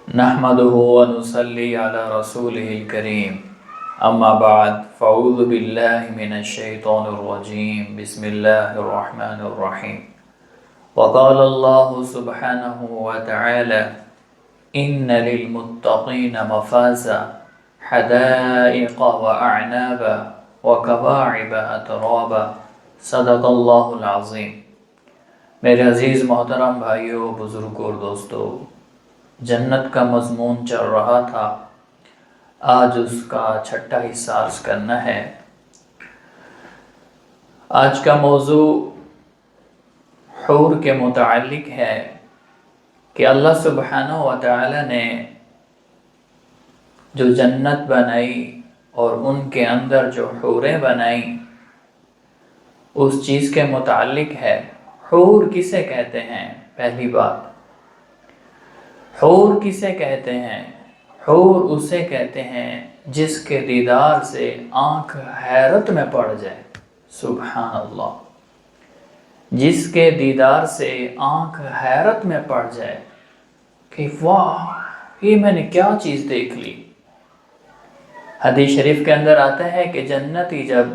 نحمده ونصلي على رسوله الكريم أما بعد فأعوذ بالله من الشيطان الرجيم بسم الله الرحمن الرحيم وقال الله سبحانه وتعالى إن للمتقين مفازا حدائق وأعنابا وكواعب أترابا صدق اللہ العظیم۔ میرے عزیز محترم بھائیوں، بزرگوں اور دوستوں، جنت کا مضمون چل رہا تھا، آج اس کا چھٹا حصہ عرض کرنا ہے۔ آج کا موضوع حور کے متعلق ہے کہ اللہ سبحانہ و تعالی نے جو جنت بنائی اور ان کے اندر جو حوریں بنائیں اس چیز کے متعلق ہے۔ حور کسے کہتے ہیں؟ پہلی بات، حور کسے کہتے ہیں؟ حور اسے کہتے ہیں جس کے دیدار سے آنکھ حیرت میں پڑ جائے۔ سبحان اللہ، جس کے دیدار سے آنکھ حیرت میں پڑ جائے کہ واہ، یہ میں نے کیا چیز دیکھ لی۔ حدیث شریف کے اندر آتا ہے کہ جنتی جب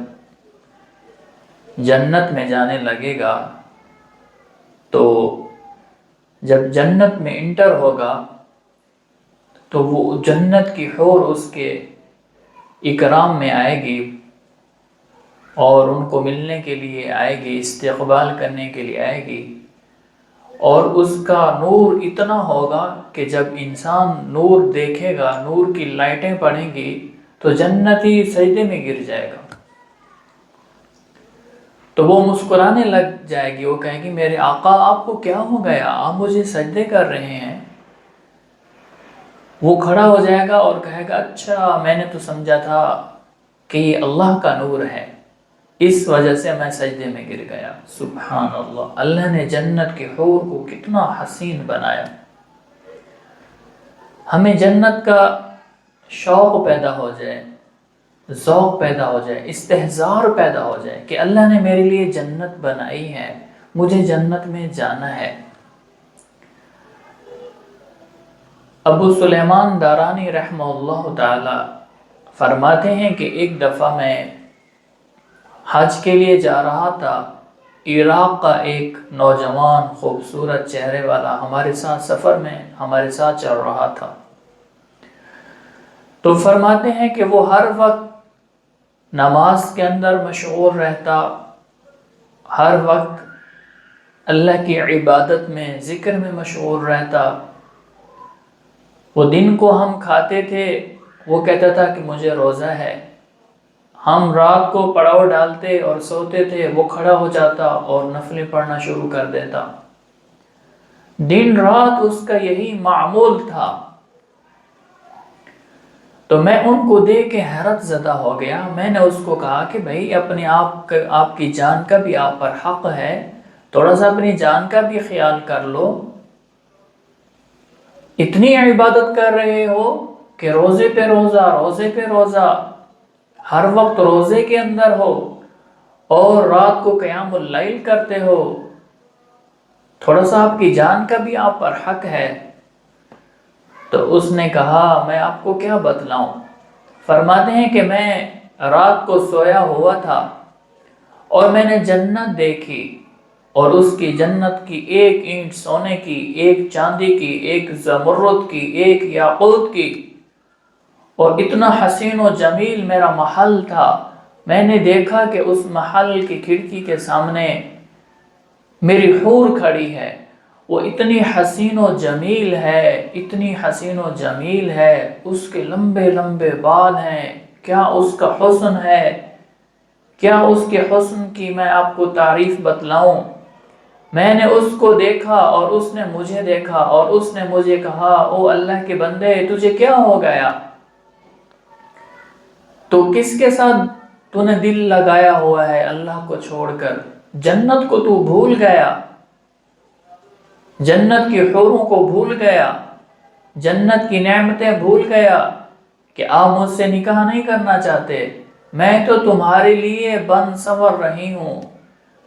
جنت میں جانے لگے گا تو جب جنت میں انٹر ہوگا تو وہ جنت کی حور اس کے اکرام میں آئے گی اور ان کو ملنے کے لیے آئے گی، استقبال کرنے کے لیے آئے گی، اور اس کا نور اتنا ہوگا کہ جب انسان نور دیکھے گا، نور کی لائٹیں پڑیں گی تو جنتی سجدے میں گر جائے گا۔ تو وہ مسکرانے لگ جائے گی، وہ کہے گی میرے آقا آپ کو کیا ہو گیا، آپ مجھے سجدے کر رہے ہیں۔ وہ کھڑا ہو جائے گا اور کہے گا اچھا، میں نے تو سمجھا تھا کہ یہ اللہ کا نور ہے، اس وجہ سے میں سجدے میں گر گیا۔ سبحان اللہ، اللہ نے جنت کے حور کو کتنا حسین بنایا۔ ہمیں جنت کا شوق پیدا ہو جائے، ذوق پیدا ہو جائے، استحضار پیدا ہو جائے کہ اللہ نے میرے لیے جنت بنائی ہے، مجھے جنت میں جانا ہے۔ ابو سلیمان دارانی رحمہ اللہ تعالی فرماتے ہیں کہ ایک دفعہ میں حج کے لیے جا رہا تھا، عراق کا ایک نوجوان خوبصورت چہرے والا ہمارے ساتھ سفر میں ہمارے ساتھ چل رہا تھا۔ تو فرماتے ہیں کہ وہ ہر وقت نماز کے اندر مشغول رہتا، ہر وقت اللہ کی عبادت میں، ذکر میں مشغول رہتا۔ وہ دن کو ہم کھاتے تھے، وہ کہتا تھا کہ مجھے روزہ ہے۔ ہم رات کو پڑاؤ ڈالتے اور سوتے تھے، وہ کھڑا ہو جاتا اور نفلیں پڑھنا شروع کر دیتا۔ دن رات اس کا یہی معمول تھا۔ تو میں ان کو دیکھ کے حیرت زدہ ہو گیا۔ میں نے اس کو کہا کہ بھائی اپنے آپ کی جان کا بھی آپ پر حق ہے، تھوڑا سا اپنی جان کا بھی خیال کر لو۔ اتنی عبادت کر رہے ہو کہ روزے پہ روزہ، روزے پہ روزہ، ہر وقت روزے کے اندر ہو اور رات کو قیام اللیل کرتے ہو، تھوڑا سا آپ کی جان کا بھی آپ پر حق ہے۔ تو اس نے کہا میں آپ کو کیا بتلاؤں۔ فرماتے ہیں کہ میں رات کو سویا ہوا تھا اور میں نے جنت دیکھی، اور اس کی جنت کی ایک اینٹ سونے کی، ایک چاندی کی، ایک زمرد کی، ایک یاقوت کی، اور اتنا حسین و جمیل میرا محل تھا۔ میں نے دیکھا کہ اس محل کی کھڑکی کے سامنے میری حور کھڑی ہے، وہ اتنی حسین و جمیل ہے، اتنی حسین و جمیل ہے، اس کے لمبے لمبے بال ہیں، کیا اس کا حسن ہے، کیا اس کے حسن کی میں آپ کو تعریف بتلاؤں۔ میں نے اس کو دیکھا اور اس نے مجھے دیکھا، اور اس نے مجھے کہا او اللہ کے بندے تجھے کیا ہو گیا، تو کس کے ساتھ تو نے دل لگایا ہوا ہے اللہ کو چھوڑ کر، جنت کو تو بھول گیا، جنت کی حوروں کو بھول گیا، جنت کی نعمتیں بھول گیا کہ آپ مجھ سے نکاح نہیں کرنا چاہتے۔ میں تو تمہارے لیے بن سنور رہی ہوں،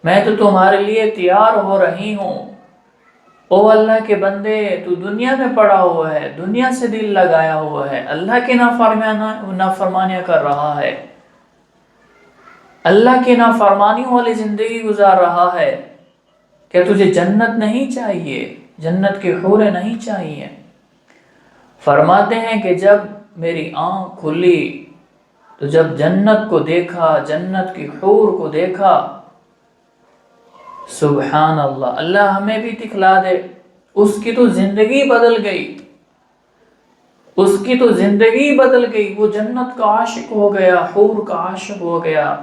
میں تو تمہارے لیے تیار ہو رہی ہوں، او اللہ کے بندے، تو دنیا میں پڑا ہوا ہے، دنیا سے دل لگایا ہوا ہے، اللہ کی نافرمانیاں کر رہا ہے، اللہ کی نافرمانیوں والی زندگی گزار رہا ہے، کیا تجھے جنت نہیں چاہیے؟ جنت کی حوریں نہیں چاہیے؟ فرماتے ہیں کہ جب میری آنکھ کھلی تو جب جنت کو دیکھا، جنت کی حور کو دیکھا، سبحان اللہ، اللہ ہمیں بھی دکھلا دے، اس کی تو زندگی بدل گئی، اس کی تو زندگی بدل گئی، وہ جنت کا عاشق ہو گیا، حور کا عاشق ہو گیا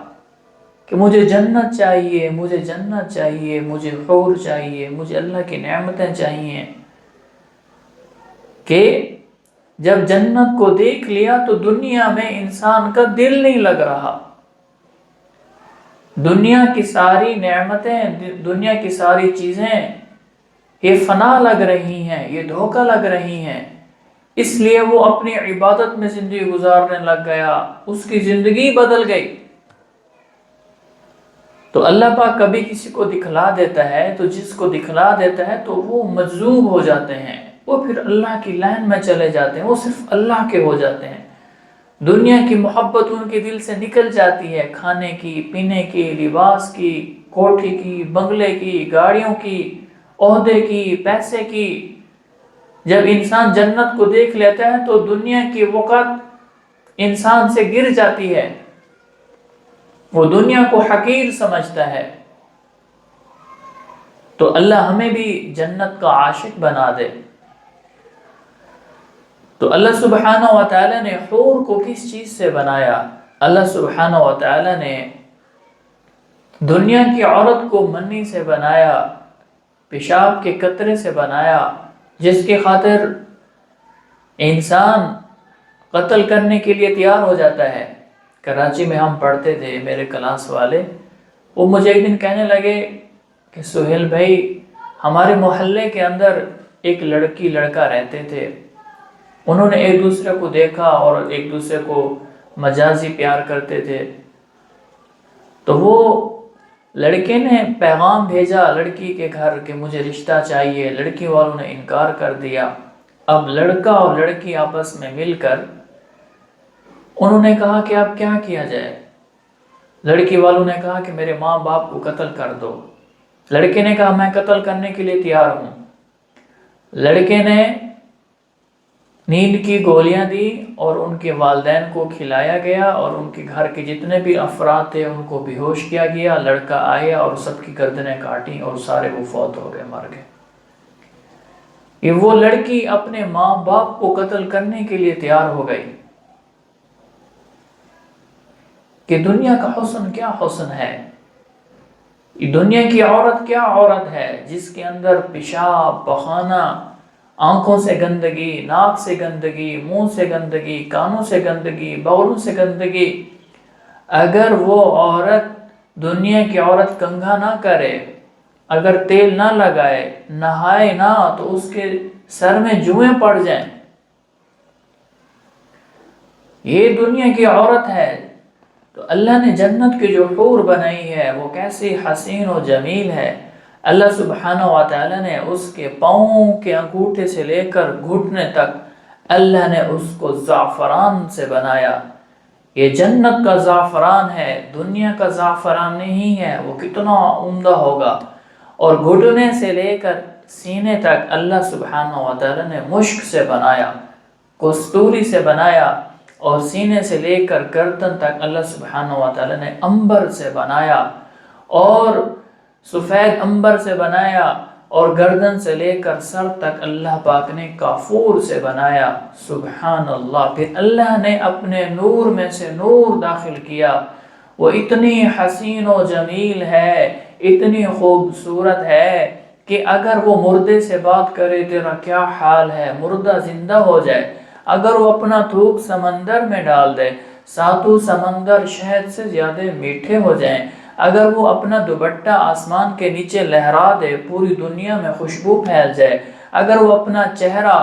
کہ مجھے جنت چاہیے، مجھے جنت چاہیے، مجھے حور چاہیے، مجھے اللہ کی نعمتیں چاہیے۔ کہ جب جنت کو دیکھ لیا تو دنیا میں انسان کا دل نہیں لگ رہا، دنیا کی ساری نعمتیں، دنیا کی ساری چیزیں یہ فنا لگ رہی ہیں، یہ دھوکہ لگ رہی ہیں، اس لیے وہ اپنی عبادت میں زندگی گزارنے لگ گیا، اس کی زندگی بدل گئی۔ تو اللہ پاک کبھی کسی کو دکھلا دیتا ہے تو جس کو دکھلا دیتا ہے تو وہ مجذوب ہو جاتے ہیں، وہ پھر اللہ کی لائن میں چلے جاتے ہیں، وہ صرف اللہ کے ہو جاتے ہیں، دنیا کی محبت ان کے دل سے نکل جاتی ہے، کھانے کی، پینے کی، لباس کی، کوٹھی کی، بنگلے کی، گاڑیوں کی، عہدے کی، پیسے کی۔ جب انسان جنت کو دیکھ لیتا ہے تو دنیا کی وقت انسان سے گر جاتی ہے، وہ دنیا کو حقیر سمجھتا ہے۔ تو اللہ ہمیں بھی جنت کا عاشق بنا دے۔ تو اللہ سبحانہ و تعالی نے حور کو کس چیز سے بنایا؟ اللہ سبحانہ و تعالی نے دنیا کی عورت کو منی سے بنایا، پیشاب کے قطرے سے بنایا، جس کی خاطر انسان قتل کرنے کے لیے تیار ہو جاتا ہے۔ کراچی میں ہم پڑھتے تھے، میرے کلاس والے، وہ مجھے ایک دن کہنے لگے کہ سہیل بھائی، ہمارے محلے کے اندر ایک لڑکی لڑکا رہتے تھے، انہوں نے ایک دوسرے کو دیکھا اور ایک دوسرے کو مجازی پیار کرتے تھے، تو وہ لڑکے نے پیغام بھیجا لڑکی کے گھر کہ مجھے رشتہ چاہیے، لڑکی والوں نے انکار کر دیا۔ اب لڑکا اور لڑکی آپس میں مل کر انہوں نے کہا کہ اب کیا کیا جائے؟ لڑکی والوں نے کہا کہ میرے ماں باپ کو قتل کر دو، لڑکے نے کہا میں قتل کرنے کے لیے تیار ہوں۔ لڑکے نے نیند کی گولیاں دی اور ان کے والدین کو کھلایا گیا اور ان کے گھر کے جتنے بھی افراد تھے ان کو بے ہوش کیا گیا۔ لڑکا آیا اور سب کی گردنیں کاٹیں اور سارے وہ فوت ہو گئے، مر گئے۔ یہ وہ لڑکی اپنے ماں باپ کو قتل کرنے کے لیے تیار ہو گئی کہ دنیا کا حسن کیا حسن ہے، یہ دنیا کی عورت کیا عورت ہے جس کے اندر پیشاب، پخانہ، آنکھوں سے گندگی، ناک سے گندگی، منہ سے گندگی، کانوں سے گندگی، بغلوں سے گندگی۔ اگر وہ عورت، دنیا کی عورت کنگھا نہ کرے، اگر تیل نہ لگائے، نہائے نہ، تو اس کے سر میں جوئیں پڑ جائیں۔ یہ دنیا کی عورت ہے۔ تو اللہ نے جنت کی جو حور بنائی ہے وہ کیسی حسین و جمیل ہے۔ اللہ سبحانہ و تعالی نے اس کے پاؤں کے انگوٹھے سے لے کر گھٹنے تک اللہ نے اس کو زعفران سے بنایا۔ یہ جنت کا زعفران ہے، دنیا کا زعفران نہیں ہے، وہ کتنا عمدہ ہوگا۔ اور گھٹنے سے لے کر سینے تک اللہ سبحانہ و تعالی نے مشک سے بنایا، کستوری سے بنایا، اور سینے سے لے کر گردن تک اللہ سبحانہ و تعالی نے عنبر سے بنایا، اور سفید عنبر سے بنایا، اور گردن سے لے کر سر تک اللہ پاک نے کافور سے بنایا۔ سبحان اللہ۔ پھر اللہ نے اپنے نور میں سے نور داخل کیا، وہ اتنی حسین و جمیل ہے، اتنی خوبصورت ہے کہ اگر وہ مردے سے بات کرے تیرا کیا حال ہے، مردہ زندہ ہو جائے، اگر وہ اپنا تھوک سمندر میں ڈال دے، ساتوں سمندر شہد سے زیادہ میٹھے ہو جائیں، اگر وہ اپنا دوپٹہ آسمان کے نیچے لہرا دے، پوری دنیا میں خوشبو پھیل جائے، اگر وہ اپنا چہرہ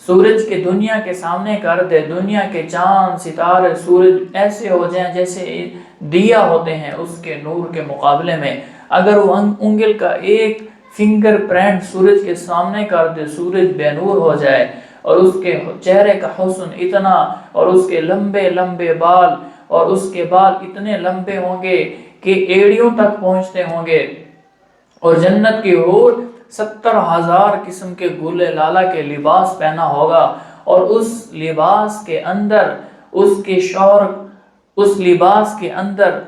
سورج کے دنیا کے سامنے کر دے، دنیا کے چاند، ستارے، سورج ایسے ہو جائیں جیسے دیا ہوتے ہیں اس کے نور کے مقابلے میں، اگر وہ انگل کا ایک فنگر پرنٹ سورج کے سامنے کر دے، سورج بے نور ہو جائے، اور اس کے چہرے کا حسن اتنا، اور اس کے لمبے لمبے بال، اور اس کے بال اتنے لمبے ہوں گے کہ ایڑیوں تک پہنچتے ہوں گے، اور جنت کی حور 70,000 قسم کے گلے لالا کے لباس پہنا ہوگا، اور اس لباس کے اندر اس لباس کے اندر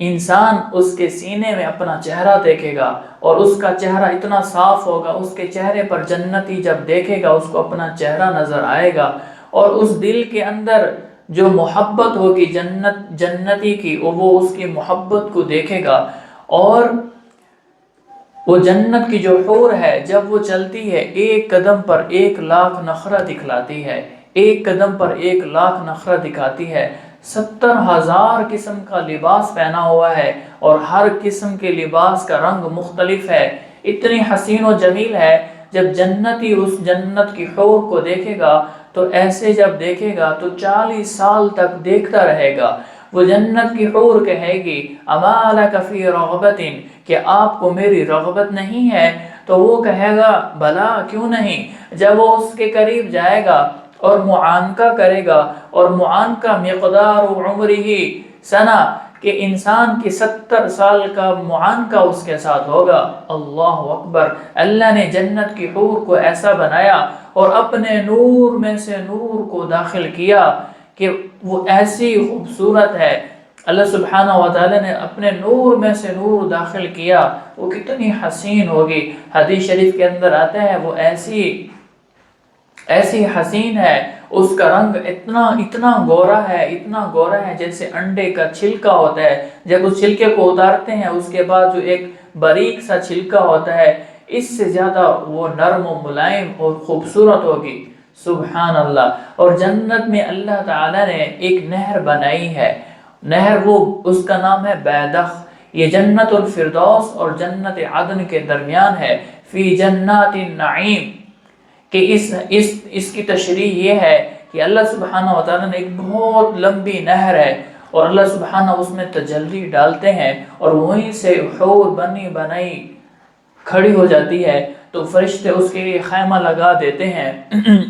انسان اس کے سینے میں اپنا چہرہ دیکھے گا، اور اس کا چہرہ اتنا صاف ہوگا، اس کے چہرے پر جنتی جب دیکھے گا اس کو اپنا چہرہ نظر آئے گا، اور اس دل کے اندر جو محبت ہوگی جنتی کی، وہ اس کی محبت کو دیکھے گا، اور وہ جنت کی جو حور ہے جب وہ چلتی ہے 1 قدم پر 1,00,000 نخرہ دکھلاتی ہے، 1 قدم پر 1,00,000 نخرہ دکھاتی ہے، 70,000 قسم کا لباس پہنا ہوا ہے، اور ہر قسم کے لباس کا رنگ مختلف ہے، اتنی حسین و جمیل ہے۔ جب جنتی اس جنت کی حور کو دیکھے گا تو ایسے جب دیکھے گا تو 40 سال تک دیکھتا رہے گا۔ وہ جنت کی حور کہے گی اما لک فی رغبت، کہ آپ کو میری رغبت نہیں ہے؟ تو وہ کہے گا بلا، کیوں نہیں؟ جب وہ اس کے قریب جائے گا اور معانقہ کرے گا، اور معانقہ مقدار عمرہ سنہ، کہ انسان کی 70 سال کا معانقہ اس کے ساتھ ہوگا۔ اللہ اکبر! اللہ نے جنت کی حور کو ایسا بنایا اور اپنے نور میں سے نور کو داخل کیا کہ وہ ایسی خوبصورت ہے۔ اللہ سبحانہ وتعالی نے اپنے نور میں سے نور داخل کیا، وہ کتنی حسین ہوگی۔ حدیث شریف کے اندر آتا ہے وہ ایسی حسین ہے، اس کا رنگ اتنا گورا ہے جیسے انڈے کا چھلکا ہوتا ہے، جب اس چھلکے کو اتارتے ہیں اس کے بعد جو ایک باریک سا چھلکا ہوتا ہے، اس سے زیادہ وہ نرم و ملائم اور خوبصورت ہوگی۔ سبحان اللہ! اور جنت میں اللہ تعالی نے ایک نہر بنائی ہے، نہر اس کا نام ہے بیدخ۔ یہ جنت الفردوس اور جنت عدن کے درمیان ہے، فی جنات النعیم، کہ اس کی تشریح یہ ہے کہ اللہ سبحانہ وتعالی نے ایک بہت لمبی نہر ہے، اور اللہ سبحانہ اس میں تجلی ڈالتے ہیں، اور وہیں سے حور بنی بنائی کھڑی ہو جاتی ہے، تو فرشتے اس کے لیے خیمہ لگا دیتے ہیں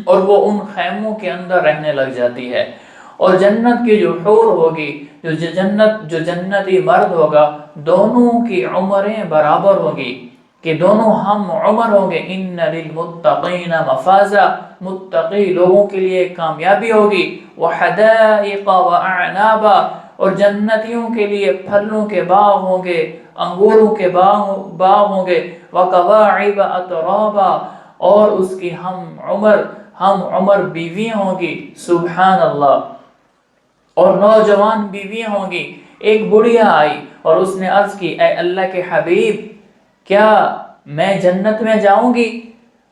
اور وہ ان خیموں کے اندر رہنے لگ جاتی ہے۔ اور جنت کی جو حور ہوگی، جو جنتی مرد ہوگا، دونوں کی عمریں برابر ہوگی، کہ دونوں ہم عمر ہوں گے۔ ان للمتقین مفازا، متقی لوگوں کے لیے کامیابی ہوگی۔ وحدائق واعنابا، اور جنتیوں کے لیے پھلوں کے باغ ہوں گے، انگوروں کے باغ ہوں گے۔ وکواعب اترابا، اور اس کی ہم عمر بیویاں ہوں گی۔ سبحان اللہ! اور نوجوان بیویاں ہوں گی۔ ایک بڑھیا آئی اور اس نے عرض کی اے اللہ کے حبیب، کیا میں جنت میں جاؤں گی؟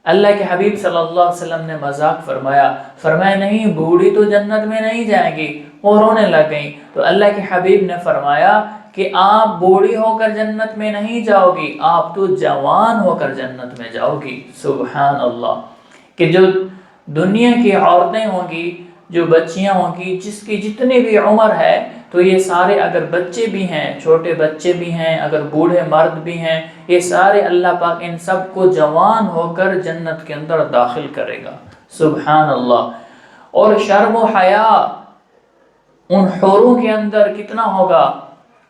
اللہ کے حبیب صلی اللہ علیہ وسلم نے مذاق فرمایا نہیں، بوڑھی تو جنت میں نہیں جائے گی، وہ رونے لگ گئیں۔ تو اللہ کے حبیب نے فرمایا کہ آپ بوڑھی ہو کر جنت میں نہیں جاؤ گی، آپ تو جوان ہو کر جنت میں جاؤ گی۔ سبحان اللہ! کہ جو دنیا کی عورتیں ہوں گی، جو بچیاں ہوں گی، جس کی جتنی بھی عمر ہے، تو یہ سارے اگر بچے بھی ہیں، چھوٹے بچے بھی ہیں، اگر بوڑھے مرد بھی ہیں، یہ سارے اللہ پاک ان سب کو جوان ہو کر جنت کے اندر داخل کرے گا۔ سبحان اللہ! اور شرم و حیا ان حوروں کے اندر کتنا ہوگا؟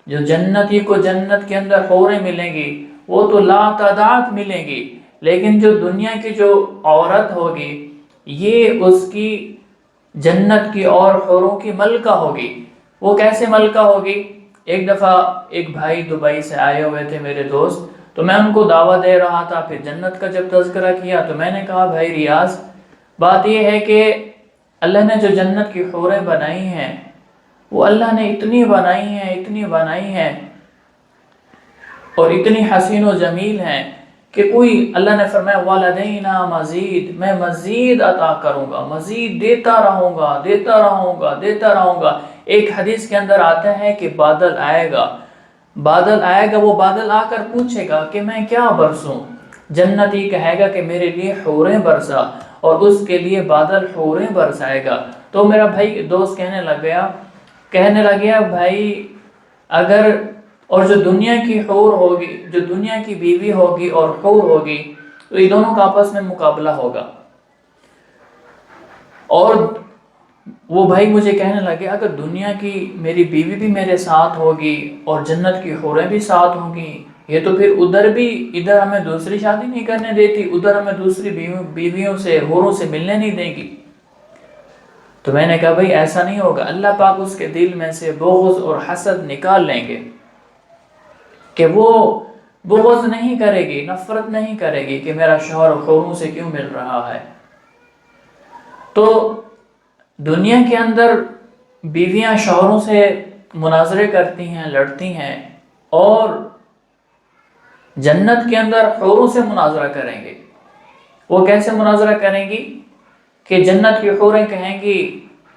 جو جنتی کو جنت کے اندر حوریں ملیں گی وہ تو لا تعداد ملیں گی، لیکن جو دنیا کی جو عورت ہوگی یہ اس کی جنت کی اور حوروں کی ملکہ ہوگی۔ وہ کیسے ملکہ ہوگی؟ ایک دفعہ ایک بھائی دبئی سے آئے ہوئے تھے میرے دوست، تو میں ان کو دعوت دے رہا تھا، پھر جنت کا جب تذکرہ کیا تو میں نے کہا بھائی ریاض، بات یہ ہے کہ اللہ نے جو جنت کی حوریں بنائی ہیں وہ اللہ نے اتنی بنائی ہیں اور اتنی حسین و جمیل ہیں کہ کوئی، اللہ نے فرمایا والدینا مزید، میں مزید عطا کروں گا، مزید دیتا رہوں گا۔ ایک حدیث کے اندر آتا ہے کہ بادل آئے گا، وہ بادل آ کر پوچھے گا کہ میں کیا برسوں؟ جنتی کہے گا کہ میرے لیے حوریں برسا، اور اس کے لیے بادل حوریں برسائے گا۔ تو میرا بھائی دوست کہنے لگ گیا بھائی اگر اور جو دنیا کی حور ہوگی، جو دنیا کی بیوی ہوگی اور حور ہوگی، تو یہ دونوں کا آپس میں مقابلہ ہوگا۔ اور وہ بھائی مجھے کہنے لگے اگر دنیا کی میری بیوی بھی میرے ساتھ ہوگی اور جنت کی حوریں بھی ساتھ ہوں گی، یہ تو پھر ادھر ہمیں دوسری شادی نہیں کرنے دیتی، ادھر ہمیں دوسری بیویوں سے، حوروں سے ملنے نہیں دے گی۔ تو میں نے کہا بھائی ایسا نہیں ہوگا، اللہ پاک اس کے دل میں سے بغض اور حسد نکال لیں گے کہ وہ بغض نہیں کرے گی، نفرت نہیں کرے گی کہ میرا شوہر حوروں سے کیوں مل رہا ہے۔ تو دنیا کے اندر بیویاں شوہروں سے مناظرے کرتی ہیں، لڑتی ہیں، اور جنت کے اندر حوروں سے مناظرہ کریں گے۔ وہ کیسے مناظرہ کریں گی کہ جنت کی حوریں کہیں گی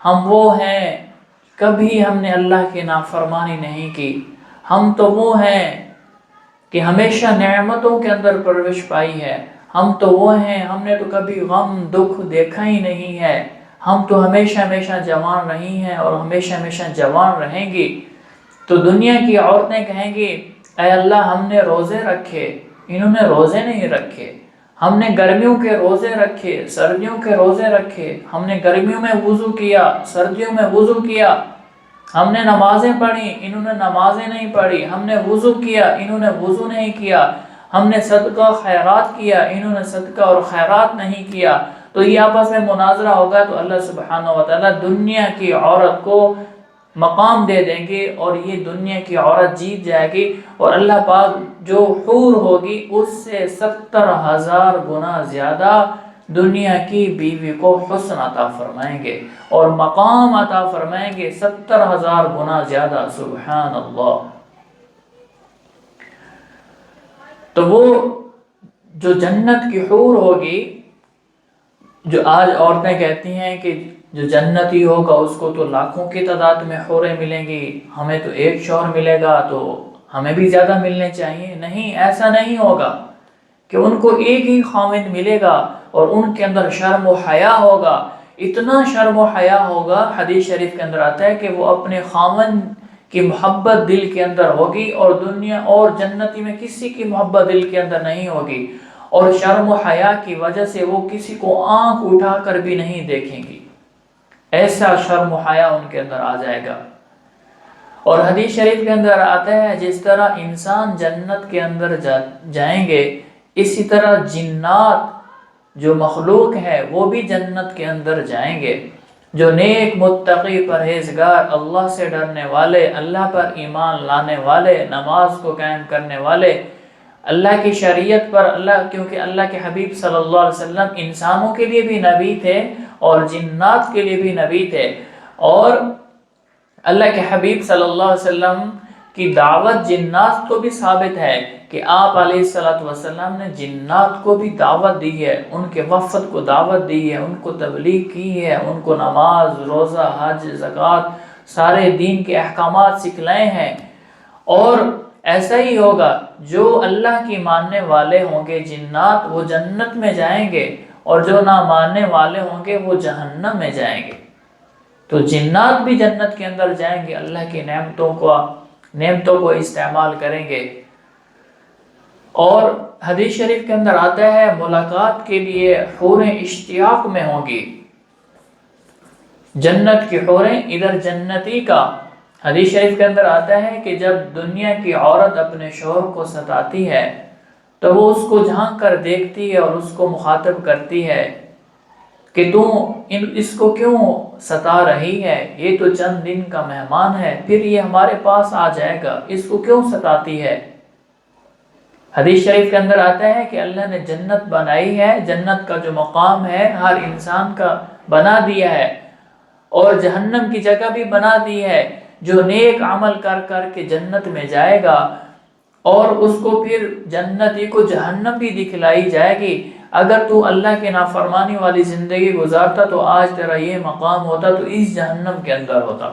ہم وہ ہیں، کبھی ہم نے اللہ کی نافرمانی نہیں کی، ہم تو وہ ہیں کہ ہمیشہ نعمتوں کے اندر پرورش پائی ہے، ہم تو وہ ہیں، ہم نے تو کبھی غم دکھ دیکھا ہی نہیں ہے، ہم تو ہمیشہ ہمیشہ جوان رہی ہیں اور ہمیشہ ہمیشہ جوان رہیں گی۔ تو دنیا کی عورتیں کہیں گی اے اللہ ہم نے روزے رکھے، انہوں نے روزے نہیں رکھے، ہم نے گرمیوں کے روزے رکھے، سردیوں کے روزے رکھے، ہم نے گرمیوں میں وضو کیا، سردیوں میں وضو کیا، ہم نے نمازیں پڑھی، انہوں نے نمازیں نہیں پڑھی، ہم نے وضو کیا، انہوں نے وضو نہیں کیا، ہم نے صدقہ خیرات کیا، انہوں نے صدقہ اور خیرات نہیں کیا۔ تو یہ آپس میں مناظرہ ہوگا، تو اللہ سبحانہ وتعالی دنیا کی عورت کو مقام دے دیں گے اور یہ دنیا کی عورت جیت جائے گی، اور اللہ پاک جو حور ہوگی اس سے 70,000 گنا زیادہ دنیا کی بیوی کو حسن عطا فرمائیں گے اور مقام عطا فرمائیں گے 70,000 گنا زیادہ۔ سبحان اللہ۔ تو وہ جو جنت کی حور ہوگی، جو آج عورتیں کہتی ہیں کہ جو جنتی ہوگا اس کو تو لاکھوں کی تعداد میں حوریں ملیں گی، ہمیں تو ایک شوہر ملے گا تو ہمیں بھی زیادہ ملنے چاہیے۔ نہیں، ایسا نہیں ہوگا کہ ان کو ایک ہی خاوند ملے گا اور ان کے اندر شرم و حیا ہوگا، اتنا شرم و حیا ہوگا، حدیث شریف کے اندر آتا ہے کہ وہ اپنے خاوند کی محبت دل کے اندر ہوگی اور دنیا اور جنتی میں کسی کی محبت دل کے اندر نہیں ہوگی، اور شرم و حیا کی وجہ سے وہ کسی کو آنکھ اٹھا کر بھی نہیں دیکھیں گی، ایسا شرم و حیا ان کے اندر آ جائے گا۔ اور حدیث شریف کے اندر آتا ہے جس طرح انسان جنت کے اندر جائیں گے، اسی طرح جنات جو مخلوق ہے وہ بھی جنت کے اندر جائیں گے۔ جو نیک متقی پرہیزگار، اللہ سے ڈرنے والے، اللہ پر ایمان لانے والے، نماز کو قائم کرنے والے، اللہ کی شریعت پر، کیونکہ اللہ کے حبیب صلی اللہ علیہ وسلم انسانوں کے لیے بھی نبی تھے اور جنات کے لیے بھی نبی تھے، اور اللہ کے حبیب صلی اللہ علیہ وسلم کی دعوت جنات کو بھی ثابت ہے کہ آپ علیہ السلام نے جنات کو بھی دعوت دی ہے، ان کے وفد کو دعوت دی ہے، ان کو تبلیغ کی ہے، ان کو نماز، روزہ، حج، زکوٰۃ، سارے دین کے احکامات سکھلائے ہیں۔ اور ایسا ہی ہوگا، جو اللہ کی ماننے والے ہوں گے جنات وہ جنت میں جائیں گے، اور جو نہ ماننے والے ہوں گے وہ جہنم میں جائیں گے۔ تو جنات بھی جنت کے اندر جائیں گے، اللہ کی نعمتوں کو استعمال کریں گے۔ اور حدیث شریف کے اندر آتا ہے ملاقات کے لیے حوریں اشتیاق میں ہوں گی، جنت کی حوریں، ادھر جنتی کا۔ حدیث شریف کے اندر آتا ہے کہ جب دنیا کی عورت اپنے شوہر کو ستاتی ہے تو وہ اس کو جھانک کر دیکھتی ہے اور اس کو مخاطب کرتی ہے کہ اس کو کیوں ستا رہی ہے، یہ تو چند دن کا مہمان ہے، پھر یہ ہمارے پاس آ جائے گا، اس کو کیوں ستاتی ہے۔ حدیث شریف کے اندر آتا ہے کہ اللہ نے جنت بنائی ہے، جنت کا جو مقام ہے ہر انسان کا بنا دیا ہے، اور جہنم کی جگہ بھی بنا دی ہے۔ جو نیک عمل کر کر کے جنت میں جائے گا اور اس کو پھر جنتی کو جہنم بھی دکھلائی جائے گی۔ اگر تو اللہ کے نافرمانی والی زندگی گزارتا تو آج تیرا یہ مقام ہوتا، تو اس جہنم کے اندر ہوتا،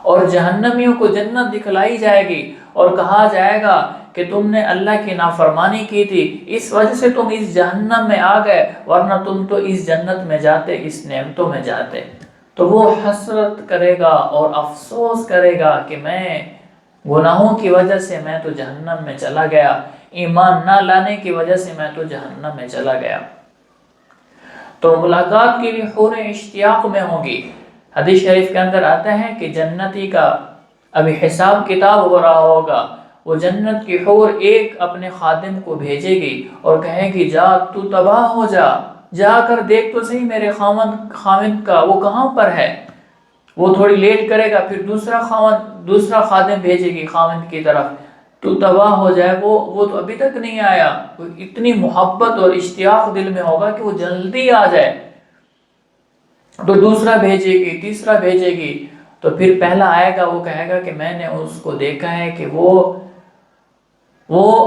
اور جہنمیوں کو جنت دکھلائی جائے گی اور کہا جائے گا کہ تم نے اللہ کی نافرمانی کی تھی، اس وجہ سے تم اس جہنم میں آ گئے، ورنہ تم تو اس جنت میں جاتے، اس نعمتوں میں جاتے۔ تو وہ حسرت کرے گا اور افسوس کرے گا کہ میں گناہوں کی وجہ سے میں تو جہنم میں چلا گیا، ایمان نہ لانے کی وجہ سے میں تو جہنم میں چلا گیا۔ تو ملاقات کے لیے حوریں اشتیاق میں ہوں گی۔ حدیث شریف کے اندر آتا ہے کہ جنتی کا ابھی حساب کتاب ہو رہا ہوگا، وہ جنت کی حور ایک اپنے خادم کو بھیجے گی اور کہے گی جا تو تباہ ہو جا، جا کر دیکھ تو صحیح میرے خاوند کا وہ کہاں پر ہے۔ وہ تھوڑی لیٹ کرے گا، پھر دوسرا خادم بھیجے گی خاوند کی طرف، تو تباہ ہو جائے، وہ تو ابھی تک نہیں آیا۔ اتنی محبت اور اشتیاق دل میں ہوگا کہ وہ جلدی آ جائے۔ تو دوسرا بھیجے گی، تیسرا بھیجے گی، تو پھر پہلا آئے گا، وہ کہے گا کہ میں نے اس کو دیکھا ہے کہ وہ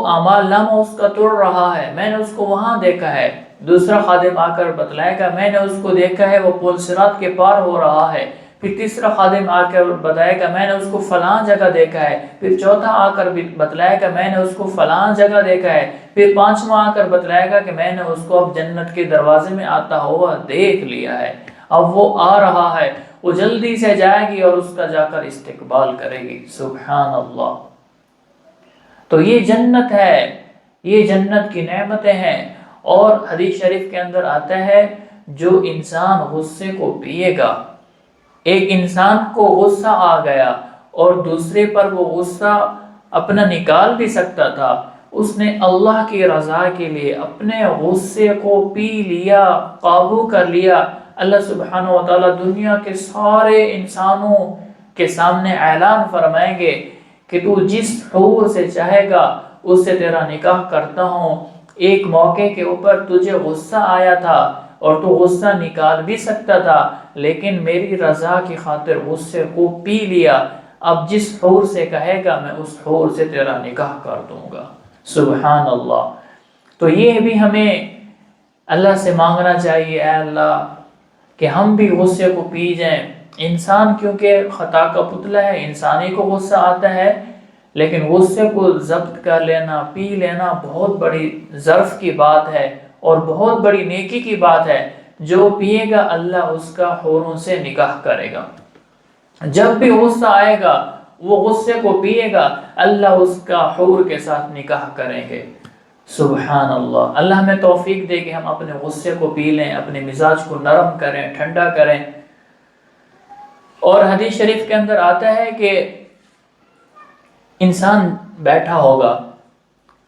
اعمال نامہ اس کا توڑ رہا ہے، میں نے اس کو وہاں دیکھا ہے۔ دوسرا خادم آ کر بتلائے گا میں نے اس کو دیکھا ہے، وہ پل صراط کے پار ہو رہا ہے۔ پھر تیسرا خادم آ کر بتائے گا میں نے اس کو فلاں جگہ دیکھا ہے۔ پھر چوتھا آ کر بتلائے گا میں نے اس کو فلاں جگہ دیکھا ہے۔ پھر پانچواں آ کر بتلائے گا کہ میں نے اس کو اب جنت کے دروازے میں آتا ہوا دیکھ لیا ہے، اب وہ آ رہا ہے۔ وہ جلدی سے جائے گی اور اس کا جا کر استقبال کرے گی۔ سبحان اللہ۔ تو یہ جنت ہے، یہ جنت کی نعمتیں ہیں۔ اور حدیث شریف کے اندر آتا ہے جو انسان غصے کو پیے گا، ایک انسان کو غصہ آ گیا اور دوسرے پر وہ غصہ اپنا نکال بھی سکتا تھا، اس نے اللہ کی رضا کے لیے اپنے غصے کو پی لیا، قابو کر لیا، اللہ سبحانہ وتعالی دنیا کے سارے انسانوں کے سامنے اعلان فرمائیں گے کہ تو جس حور سے چاہے گا اس سے تیرا نکاح کرتا ہوں۔ ایک موقع کے اوپر تجھے غصہ آیا تھا اور تو غصہ نکال بھی سکتا تھا، لیکن میری رضا کی خاطر غصے کو پی لیا، اب جس حور سے کہے گا میں اس حور سے تیرا نکاح کر دوں گا۔ سبحان اللہ۔ تو یہ بھی ہمیں اللہ سے مانگنا چاہیے، اے اللہ کہ ہم بھی غصے کو پی جائیں۔ انسان کیونکہ خطا کا پتلا ہے، انسانی کو غصہ آتا ہے، لیکن غصے کو ضبط کر لینا، پی لینا بہت بڑی ظرف کی بات ہے اور بہت بڑی نیکی کی بات ہے۔ جو پیے گا اللہ اس کا حوروں سے نکاح کرے گا۔ جب بھی غصہ آئے گا وہ غصے کو پیے گا، اللہ اس کا حور کے ساتھ نکاح کریں گے۔ سبحان اللہ۔ اللہ ہمیں توفیق دے کہ ہم اپنے غصے کو پی لیں، اپنے مزاج کو نرم کریں، ٹھنڈا کریں۔ اور حدیث شریف کے اندر آتا ہے کہ انسان بیٹھا ہوگا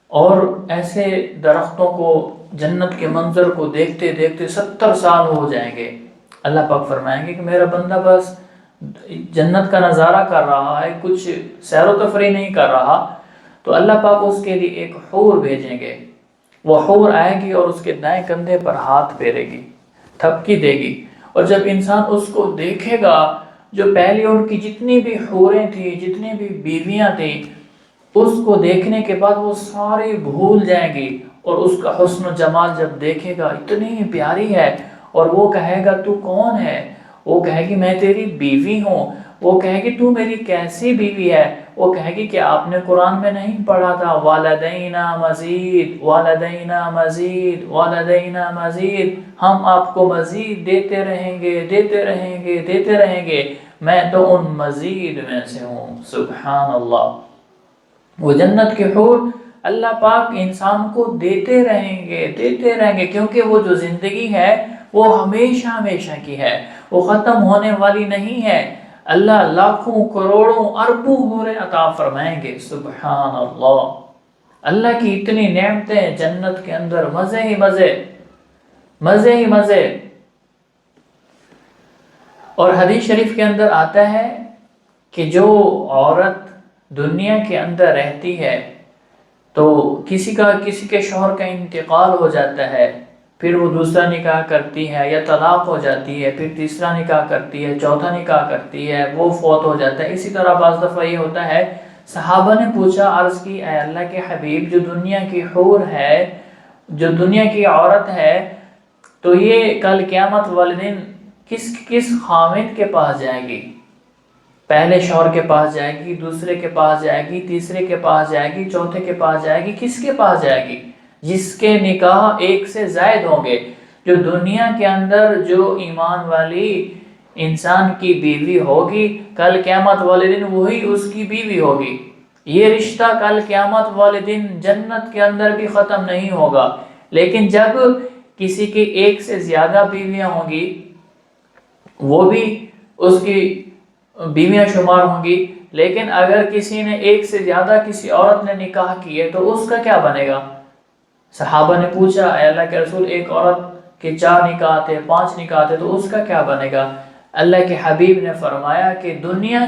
اور ایسے درختوں کو، جنت کے منظر کو دیکھتے دیکھتے 70 سال ہو جائیں گے۔ اللہ پاک فرمائیں گے کہ میرا بندہ بس جنت کا نظارہ کر رہا ہے، کچھ سیر و تفریح نہیں کر رہا، تو اللہ پاک اس کے لیے ایک حور بھیجیں گے۔ وہ حور آئے گی اور اس کے دائیں کندھے پر ہاتھ پھیرے گی، تھپکی دے گی، اور جب انسان اس کو دیکھے گا، جو پہلے ان کی جتنی بھی حوریں تھیں، جتنی بھی بیویاں تھیں، اس کو دیکھنے کے بعد وہ ساری بھول جائیں گی، اور اس کا حسن و جمال جب دیکھے گا اتنی پیاری ہے، اور وہ کہے گا تو کون ہے؟ وہ کہے گی میں تیری بیوی ہوں۔ وہ کہے گی تو میری کیسی بیوی ہے؟ وہ کہے گی کہ آپ نے قرآن میں نہیں پڑھا تھا والدینا مزید والدینا مزید والدینا مزید، ہم آپ کو مزید دیتے رہیں گے، دیتے رہیں گے، دیتے رہیں گے، میں تو ان مزید میں سے ہوں۔ سبحان اللہ۔ وہ جنت کے حور اللہ پاک انسان کو دیتے رہیں گے، دیتے رہیں گے، کیونکہ وہ جو زندگی ہے وہ ہمیشہ ہمیشہ کی ہے، وہ ختم ہونے والی نہیں ہے۔ اللہ لاکھوں کروڑوں اربوں حوریں عطا فرمائیں گے۔ سبحان اللہ۔ اللہ کی اتنی نعمتیں جنت کے اندر، مزے ہی مزے، مزے ہی مزے۔ اور حدیث شریف کے اندر آتا ہے کہ جو عورت دنیا کے اندر رہتی ہے تو کسی کے شوہر کا انتقال ہو جاتا ہے، پھر وہ دوسرا نکاح کرتی ہے یا طلاق ہو جاتی ہے، پھر تیسرا نکاح کرتی ہے، چوتھا نکاح کرتی ہے، وہ فوت ہو جاتا ہے۔ اسی طرح بعض دفعہ یہ ہوتا ہے، صحابہ نے پوچھا، عرض کی اے اللہ کے حبیب، جو دنیا کی حور ہے، جو دنیا کی عورت ہے، تو یہ کل قیامت والے دن کس خاوند کے پاس جائے گی؟ پہلے شوہر کے پاس جائے گی، دوسرے کے پاس جائے گی، تیسرے کے پاس جائے گی، چوتھے کے پاس جائے گی، کس کے پاس جائے گی؟ جس کے نکاح ایک سے زائد ہوں گے۔ جو دنیا کے اندر جو ایمان والی انسان کی بیوی ہوگی، کل قیامت والے دن وہی اس کی بیوی ہوگی۔ یہ رشتہ کل قیامت والے دن جنت کے اندر بھی ختم نہیں ہوگا، لیکن جب کسی کی ایک سے زیادہ بیویاں ہوں گی، وہ بھی اس کی بیویاں شمار ہوں گی، لیکن اگر کسی نے ایک سے زیادہ کسی عورت نے نکاح کیے تو اس کا کیا بنے گا؟ صحابہ نے پوچھا اے اللہ کے رسول، ایک عورت کے 4 نکاح تھے، 5 نکاح تھے، تو اس کا کیا بنے گا؟ اللہ کے حبیب نے فرمایا کہ دنیا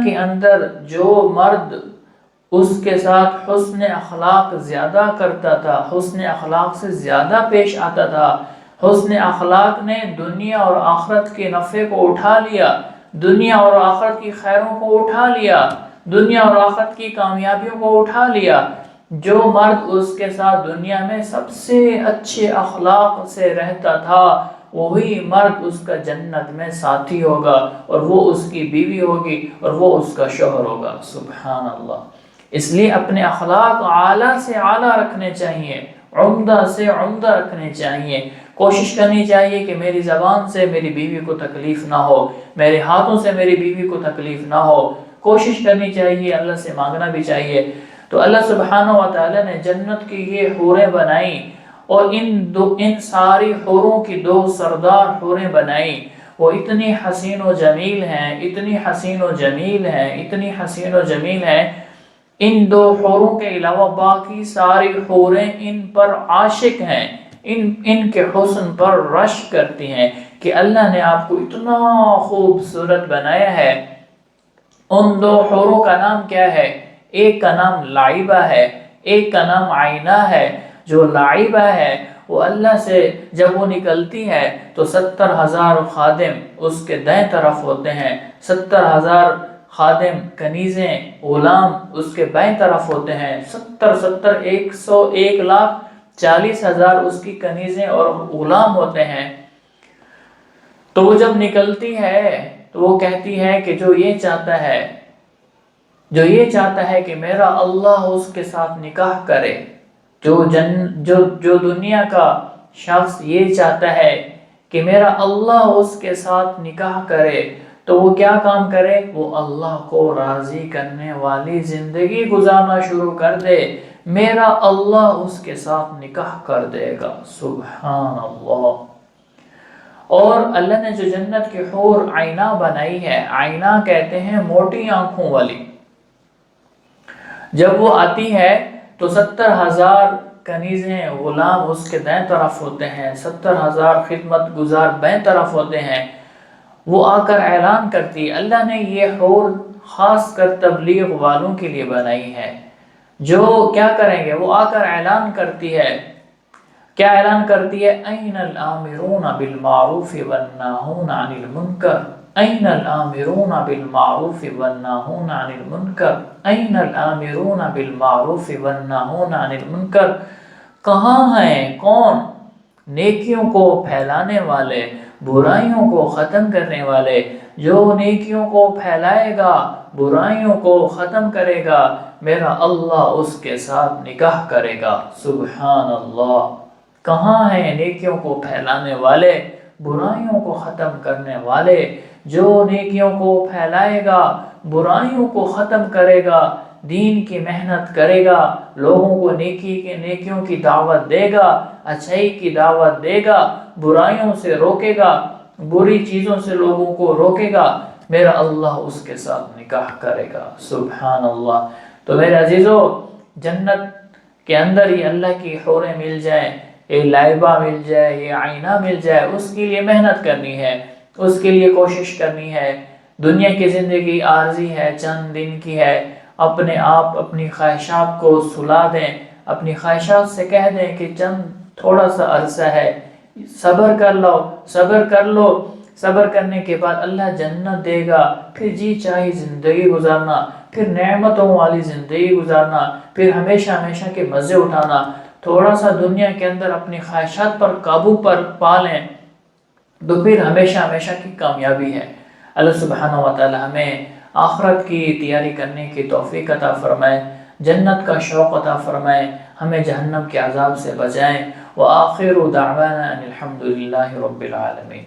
کے اندر جو مرد اس کے ساتھ حسن اخلاق زیادہ کرتا تھا، حسن اخلاق سے زیادہ پیش آتا تھا، حسن اخلاق نے دنیا اور آخرت کے نفع کو اٹھا لیا، دنیا اور آخرت کی خیروں کو اٹھا لیا، دنیا اور آخرت کی کامیابیوں کو اٹھا لیا، جو مرد اس کے ساتھ دنیا میں سب سے اچھے اخلاق سے رہتا تھا، وہی مرد اس کا جنت میں ساتھی ہوگا، اور وہ اس کی بیوی ہوگی، اور وہ اس کا شوہر ہوگا۔ سبحان اللہ۔ اس لیے اپنے اخلاق اعلیٰ سے اعلیٰ رکھنے چاہیے، عمدہ سے عمدہ رکھنے چاہیے۔ کوشش کرنی چاہیے کہ میری زبان سے میری بیوی کو تکلیف نہ ہو، میرے ہاتھوں سے میری بیوی کو تکلیف نہ ہو، کوشش کرنی چاہیے، اللہ سے مانگنا بھی چاہیے۔ تو اللہ سبحانہ و تعالی نے جنت کی یہ حوریں بنائیں، اور ان ساری حوروں کی 2 سردار حوریں بنائیں۔ وہ اتنی حسین و جمیل ہیں، اتنی حسین و جمیل ہیں، اتنی حسین و جمیل ہیں، ان 2 حوروں کے علاوہ باقی ساری حوریں ان پر عاشق ہیں، ان کے حسن پر رشک کرتی ہیں کہ اللہ نے آپ کو اتنا خوبصورت بنایا ہے۔ ان 2 حوروں کا نام کیا ہے؟ ایک کا نام لعیبہ ہے، ایک کا نام عائنہ ہے۔ جو لعیبہ ہے وہ اللہ سے جب وہ نکلتی ہے تو 70,000 خادم اس کے دائیں طرف ہوتے ہیں، 70,000 خادم کنیزیں غلام اس کے بائیں طرف ہوتے ہیں، 1,40,000 اس کی کنیزیں اور غلام ہوتے ہیں۔ تو وہ جب نکلتی ہے تو وہ کہتی ہے کہ جو یہ چاہتا ہے کہ میرا اللہ اس کے ساتھ نکاح کرے، جو دنیا کا شخص یہ چاہتا ہے کہ میرا اللہ اس کے ساتھ نکاح کرے، تو وہ کیا کام کرے؟ وہ اللہ کو راضی کرنے والی زندگی گزارنا شروع کر دے، میرا اللہ اس کے ساتھ نکاح کر دے گا۔ سبحان اللہ۔ اور اللہ نے جو جنت کی حور عائنہ بنائی ہے، عائنہ کہتے ہیں موٹی آنکھوں والی، جب وہ آتی ہے تو 70,000 کنیزیں غلام اس کے دائیں طرف ہوتے ہیں، 70,000 خدمت گزار بائیں طرف ہوتے ہیں۔ وہ آ کر اعلان کرتی ہے، اللہ نے یہ حور خاص کر تبلیغ والوں کے لیے بنائی ہے، جو کیا کریں گے؟ وہ آ کر اعلان کرتی ہے، کیا اعلان کرتی ہے؟ این الآمرون بالمعروف والناہون عن المنکر، این الآمرون بالمعروف والناہون عن المنکر، این الآمرون بالمعروف والناہون عن المنکر۔ کہاں ہیں؟ کون؟ نیکیوں کو پھیلانے والے، برائیوں کو ختم کرنے والے۔ جو نیکیوں کو پھیلائے گا، برائیوں کو ختم کرے گا، میرا اللہ اس کے ساتھ نکاح کرے گا۔ سبحان اللہ۔ کہاں ہیں نیکیوں کو پھیلانے والے، برائیوں کو ختم کرنے والے؟ جو نیکیوں کو پھیلائے گا، برائیوں کو ختم کرے گا، دین کی محنت کرے گا، لوگوں کو نیکیوں کی دعوت دے گا، اچھائی کی دعوت دے گا، برائیوں سے روکے گا، بری چیزوں سے لوگوں کو روکے گا، میرا اللہ اس کے ساتھ نکاح کرے گا۔ سبحان اللہ۔ تو میرے عزیزو، جنت کے اندر یہ اللہ کی حوریں مل جائیں، یہ لائبہ مل جائے، یہ عائنہ مل جائے، اس کے لیے محنت کرنی ہے، اس کے لیے کوشش کرنی ہے۔ دنیا کی زندگی عارضی ہے، چند دن کی ہے، اپنے آپ اپنی خواہشات کو سلا دیں، اپنی خواہشات سے کہہ دیں کہ چند تھوڑا سا عرصہ ہے، صبر کر لو، صبر کر لو، صبر کرنے کے بعد اللہ جنت دے گا، پھر جی چاہی زندگی گزارنا، پھر نعمتوں والی زندگی گزارنا، پھر ہمیشہ ہمیشہ کے مزے اٹھانا۔ تھوڑا سا دنیا کے اندر اپنی خواہشات پر قابو پر پا لیں تو پھر ہمیشہ ہمیشہ کی کامیابی ہے۔ اللہ سبحانہ و تعالی ہمیں آخرت کی تیاری کرنے کی توفیق عطا فرمائے، جنت کا شوق عطا فرمائے، ہمیں جہنم کے عذاب سے بچائیں۔ وآخر دعوانا ان الحمد للہ رب العالمین۔